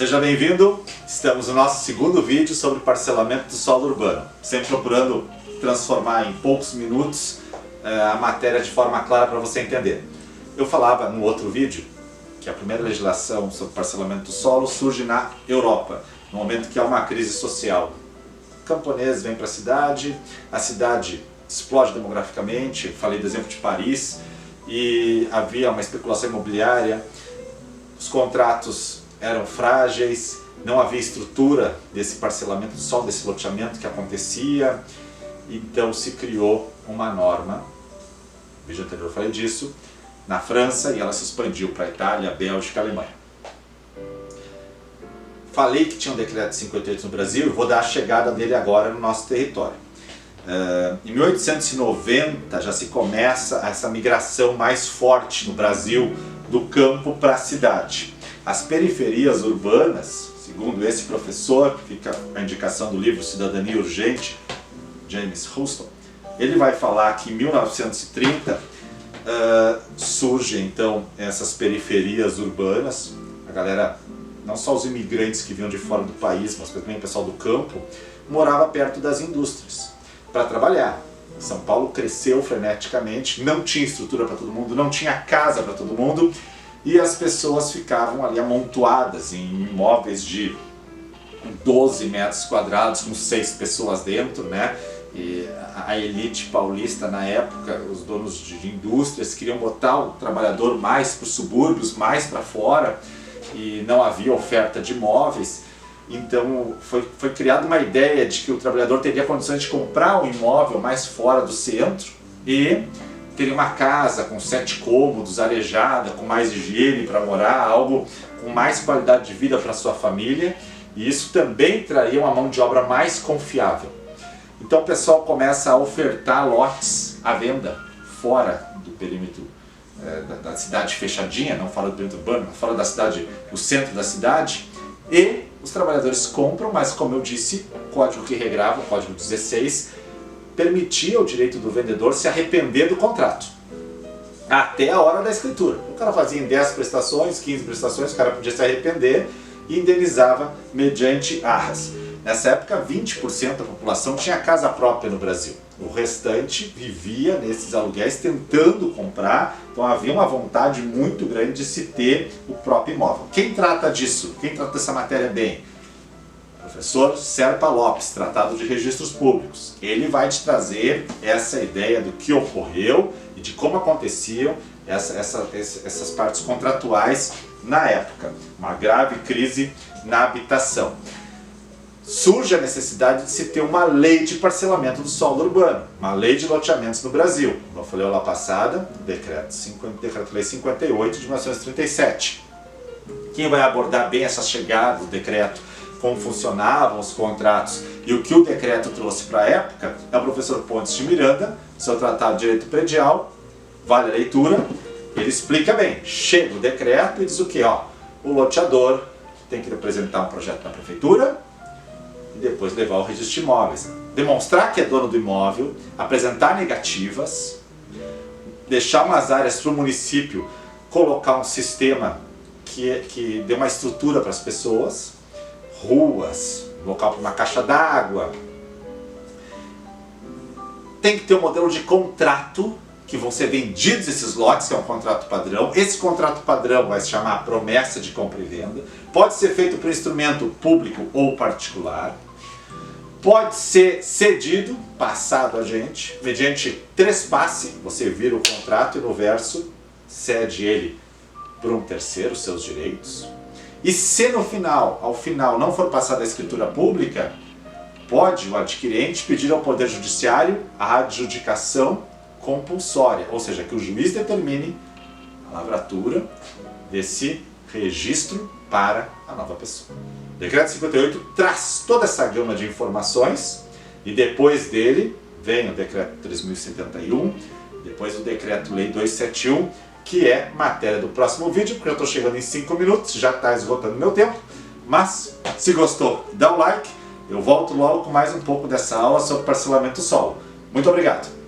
Seja bem-vindo, estamos no nosso segundo vídeo sobre parcelamento do solo urbano, sempre procurando transformar em poucos minutos a matéria de forma clara para você entender. Eu falava no outro vídeo que a primeira legislação sobre parcelamento do solo surge na Europa, no momento que há uma crise social. O camponês vem para a cidade explode demograficamente, falei do exemplo de Paris, e havia uma especulação imobiliária, os contratos eram frágeis, não havia estrutura desse parcelamento do solo, desse loteamento que acontecia, então se criou uma norma, no vídeo anterior eu falei disso, na França, e ela se expandiu para a Itália, a Bélgica e a Alemanha. Falei que tinha um decreto de 58 no Brasil e vou dar a chegada dele agora no nosso território. Em 1890 já se começa essa migração mais forte no Brasil do campo para a cidade. As periferias urbanas, segundo esse professor, que fica a indicação do livro Cidadania Urgente, James Houston, ele vai falar que em 1930 surgem então essas periferias urbanas, a galera, não só os imigrantes que vinham de fora do país, mas também o pessoal do campo, morava perto das indústrias para trabalhar. São Paulo cresceu freneticamente, não tinha estrutura para todo mundo, não tinha casa para todo mundo, e as pessoas ficavam ali amontoadas em imóveis de 12 metros quadrados com 6 pessoas dentro, né? E a elite paulista na época, os donos de indústrias queriam botar o trabalhador mais para os subúrbios, mais para fora, e não havia oferta de imóveis. Então foi criada uma ideia de que o trabalhador teria condições de comprar um imóvel mais fora do centro e teria uma casa com 7 cômodos, arejada, com mais higiene para morar, algo com mais qualidade de vida para sua família, e isso também traria uma mão de obra mais confiável. Então o pessoal começa a ofertar lotes à venda fora do perímetro da cidade fechadinha, não fora do perímetro urbano, mas fora da cidade, o centro da cidade, e os trabalhadores compram, mas como eu disse, o código que regrava, o código 16, permitia o direito do vendedor se arrepender do contrato, até a hora da escritura. O cara fazia em 10 prestações, 15 prestações, o cara podia se arrepender e indenizava mediante arras. Nessa época, 20% da população tinha casa própria no Brasil. O restante vivia nesses aluguéis tentando comprar, então havia uma vontade muito grande de se ter o próprio imóvel. Quem trata disso? Quem trata dessa matéria bem? Professor Serpa Lopes, Tratado de Registros Públicos. Ele vai te trazer essa ideia do que ocorreu e de como aconteciam essas partes contratuais na época. Uma grave crise na habitação. Surge a necessidade de se ter uma lei de parcelamento do solo urbano, uma lei de loteamentos no Brasil. Como eu falei lá passada, Decreto-Lei 58 de 1937. Quem vai abordar bem essa chegada do decreto, como funcionavam os contratos e o que o decreto trouxe para a época, é o professor Pontes de Miranda, seu Tratado de Direito Predial, vale a leitura. Ele explica bem, chega o decreto e diz o que? O loteador tem que apresentar um projeto na prefeitura e depois levar ao registro de imóveis, demonstrar que é dono do imóvel, apresentar negativas, deixar umas áreas para o município colocar um sistema que dê uma estrutura para as pessoas, ruas, local para uma caixa d'água. Tem que ter um modelo de contrato, que vão ser vendidos esses lotes, que é um contrato padrão. Esse contrato padrão vai se chamar promessa de compra e venda. Pode ser feito por instrumento público ou particular. Pode ser cedido, passado a gente, mediante trespasse. Você vira o contrato e no verso cede ele para um terceiro, seus direitos. E se no final, ao final, não for passada a escritura pública, pode o adquirente pedir ao Poder Judiciário a adjudicação compulsória, ou seja, que o juiz determine a lavratura desse registro para a nova pessoa. O Decreto 58 traz toda essa gama de informações e depois dele vem o Decreto 3071, depois o Decreto-Lei 271, que é matéria do próximo vídeo, porque eu estou chegando em 5 minutos, já está esgotando meu tempo, mas se gostou, dá o like, eu volto logo com mais um pouco dessa aula sobre parcelamento do solo. Muito obrigado!